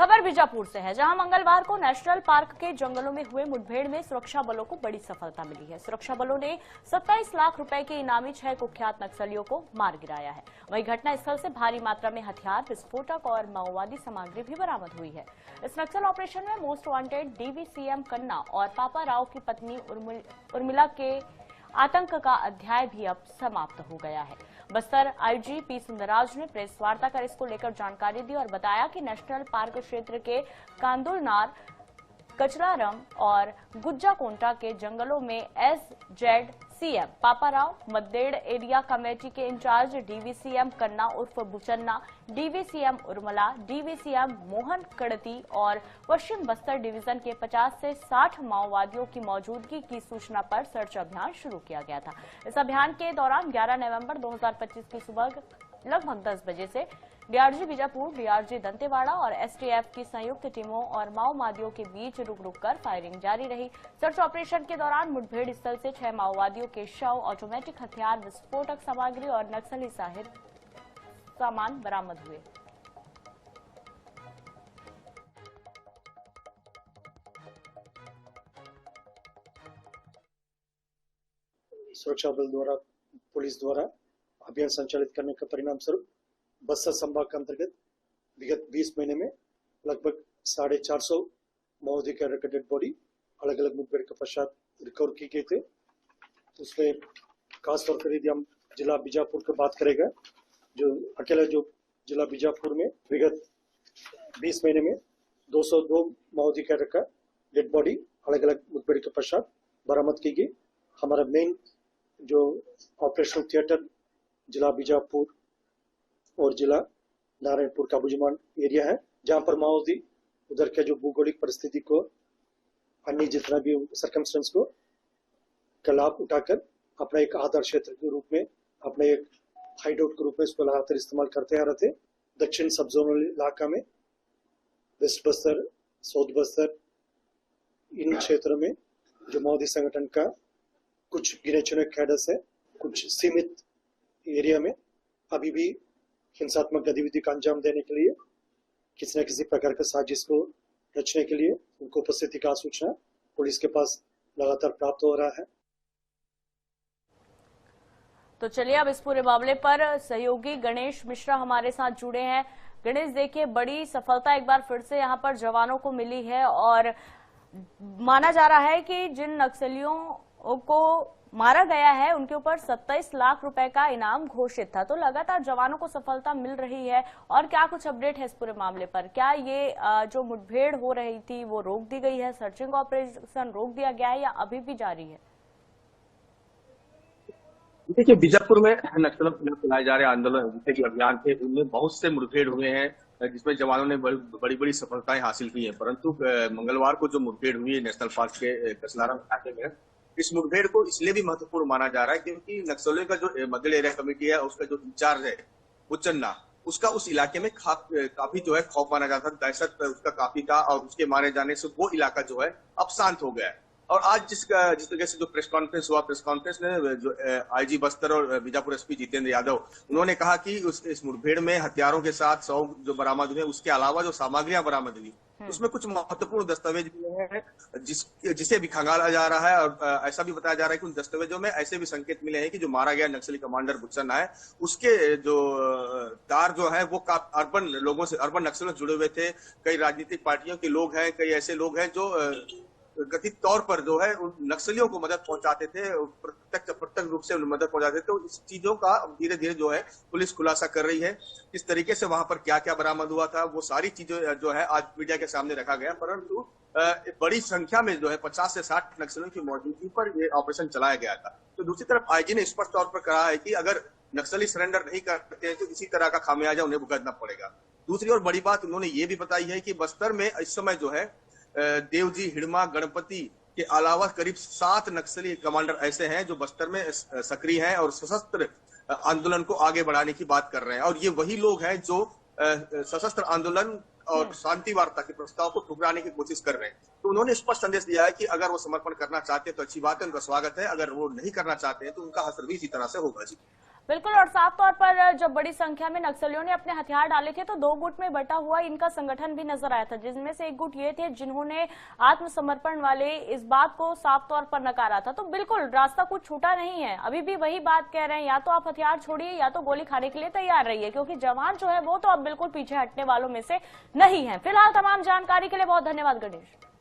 खबर बीजापुर से है, जहां मंगलवार को नेशनल पार्क के जंगलों में हुए मुठभेड़ में सुरक्षा बलों को बड़ी सफलता मिली है। सुरक्षा बलों ने 27 लाख रुपए के इनामी 6 कुख्यात नक्सलियों को मार गिराया है। वहीं घटनास्थल से भारी मात्रा में हथियार, विस्फोटक और माओवादी सामग्री भी बरामद हुई है। इस नक्सल ऑपरेशन में मोस्ट वांटेड डीवीसीएम कन्ना और पापा राव की पत्नी उर्मिला के आतंक का अध्याय भी अब समाप्त हो गया है। बस्तर आईजी पी सुंदरराज ने प्रेस वार्ता कर इसको लेकर जानकारी दी और बताया कि नेशनल पार्क क्षेत्र के कांदुलनार, कचरारम और गुज्जा कोंटा के जंगलों में एसजेडसीएम पापाराव, मद्देड़ एरिया कमेटी के इंचार्ज डीवीसीएम कन्ना उर्फ बुचन्ना, डीवीसीएम उर्मिला, डीवीसीएम मोहन कड़ती और पश्चिम बस्तर डिवीजन के 50 से 60 माओवादियों की मौजूदगी की सूचना पर सर्च अभियान शुरू किया गया था। इस अभियान के दौरान 11 नवंबर 2025 की सुबह लगभग 10 बजे से डीआरजी बीजापुर, डीआरजी दंतेवाड़ा और एसटीएफ की संयुक्त टीमों और माओवादियों के बीच रुक कर फायरिंग जारी रही। सर्च ऑपरेशन के दौरान मुठभेड़ स्थल से 6 माओवादियों के शव, ऑटोमेटिक हथियार, विस्फोटक सामग्री और नक्सली सामान बरामद हुए। सुरक्षा बल द्वारा, पुलिस द्वारा अभियान संचालित करने का परिणाम स्वरूप बस्तर संभाग के अंतर्गत विगत 20 महीने में लगभग 450 माओवादी कैडर डेड बॉडी अलग अलग मुठभेड़ के पश्चात रिकवर की गई थे। उसमें खासतौर पर यदि हम जिला बीजापुर की बात करेगा, जो अकेला जो जिला बीजापुर में विगत 20 महीने में 202 माओवादी कैडर का डेड बॉडी अलग अलग मुठभेड़ के पश्चात बरामद की गई। हमारा मेन जो ऑपरेशनल थिएटर जिला बीजापुर और जिला नारायणपुर का बुजुमान एरिया है, जहां पर माओवादी उधर के जो भौगोलिक परिस्थिति को, अन्य जितना भी सर्कमस्टेंस को का लाभ उठाकर अपना एक आधार क्षेत्र के रूप में, अपने एक हाइडआउट के रूप में इसको लगातार इस्तेमाल करते आ रहे थे। दक्षिण सब जोनल इलाका में, वेस्ट बस्तर, साउथ बस्तर, इन क्षेत्रों में जो माओवादी संगठन का कुछ गिने चुने कैडर्स है, कुछ सीमित एरिया में अभी भी हिंसात्मक गतिविधि का अंजाम देने के लिए, किसी न किसी प्रकार के साजिश को रचने के लिए उनको उपस्थिति का सूचना पुलिस के पास लगातार प्राप्त हो रहा है। तो चलिए अब इस पूरे मामले पर सहयोगी गणेश मिश्रा हमारे साथ जुड़े हैं। गणेश, देखिए बड़ी सफलता एक बार फिर से यहाँ पर जवानों को मिली है और माना जा रहा है कि जिन नक्सलियों को मारा गया है उनके ऊपर 27 लाख रुपए का इनाम घोषित था। तो लगातार जवानों को सफलता मिल रही है और क्या कुछ अपडेट है इस पूरे मामले पर? क्या ये जो मुठभेड़ हो रही थी वो रोक दी गई है, सर्चिंग ऑपरेशन रोक दिया गया है या अभी भी जारी है? देखिए, बीजापुर में नक्सलों के खिलाफ चलाए जा रहे आंदोलन जैसे कि अभियान थे, उनमें बहुत से मुठभेड़ हुए हैं जिसमें जवानों ने बड़ी बड़ी सफलताएं हासिल की हैं। परंतु मंगलवार को जो मुठभेड़ हुई है नेशनल पार्क के कसलारम इलाके में, इस मुठभेड़ को इसलिए भी महत्वपूर्ण माना जा रहा है क्योंकि नक्सलियों का जो मद्देड़ एरिया कमेटी है, उसका जो इंचार्ज है बुचन्ना, उसका उस इलाके में काफी जो है खौफ माना जाता था, दहशत उसका काफी था और उसके मारे जाने से वो इलाका जो है अब शांत हो गया है। और आज जिस तरीके से जो प्रेस कॉन्फ्रेंस हुआ, प्रेस कॉन्फ्रेंस में जो आईजी बस्तर और बीजापुर एसपी जितेंद्र यादव, उन्होंने कहा कि इस मुठभेड़ में हथियारों के साथ 100 जो बरामद हुए, उसके अलावा जो सामग्रियां बरामद हुई उसमें कुछ महत्वपूर्ण दस्तावेज भी हैं जिसे भी खंगाला जा रहा है। और ऐसा भी बताया जा रहा है कि उन दस्तावेजों में ऐसे भी संकेत मिले हैं कि जो मारा गया नक्सली कमांडर बुचन्ना है, उसके जो तार जो है वो अर्बन लोगों से, अर्बन नक्सलियों से जुड़े हुए थे। कई राजनीतिक पार्टियों के लोग हैं, कई ऐसे लोग हैं जो कथित तौर पर जो है उन नक्सलियों को मदद पहुंचाते थे, प्रत्यक्ष रूप से मदद पहुंचाते थे। तो इस चीजों का धीरे धीरे जो है पुलिस खुलासा कर रही है, किस तरीके से वहां पर क्या क्या बरामद हुआ था, वो सारी चीजें जो है आज मीडिया के सामने रखा गया। परंतु बड़ी संख्या में जो है 50 से 60 नक्सलियों की मौजूदगी पर यह ऑपरेशन चलाया गया था। तो दूसरी तरफ आईजी ने स्पष्ट तौर पर कहा है कि अगर नक्सली सरेंडर नहीं करते हैं तो इसी तरह का खामियाजा उन्हें भुगतना पड़ेगा। दूसरी और बड़ी बात उन्होंने ये भी बताई है कि बस्तर में इस समय जो है देवजी, हिड़मा, गणपति के अलावा करीब 7 नक्सली कमांडर ऐसे हैं जो बस्तर में सक्रिय हैं और सशस्त्र आंदोलन को आगे बढ़ाने की बात कर रहे हैं। और ये वही लोग हैं जो सशस्त्र आंदोलन और शांति वार्ता के प्रस्ताव को ठुकराने की कोशिश कर रहे हैं। तो उन्होंने स्पष्ट संदेश दिया है कि अगर वो समर्पण करना चाहते हैं तो अच्छी बात है, उनका स्वागत है, अगर वो नहीं करना चाहते हैं तो उनका असर भी इसी तरह से होगा। जी बिल्कुल, और साफ तौर पर जब बड़ी संख्या में नक्सलियों ने अपने हथियार डाले थे तो दो गुट में बटा हुआ इनका संगठन भी नजर आया था, जिनमें से एक गुट ये थे जिन्होंने आत्मसमर्पण वाले इस बात को साफ तौर पर नकारा था। तो बिल्कुल रास्ता कुछ छूटा नहीं है, अभी भी वही बात कह रहे हैं, या तो आप हथियार छोड़िए या तो गोली खाने के लिए तैयार रहिए, क्योंकि जवान जो है वो तो अब बिल्कुल पीछे हटने वालों में से नहीं है। फिलहाल तमाम जानकारी के लिए बहुत धन्यवाद गणेश।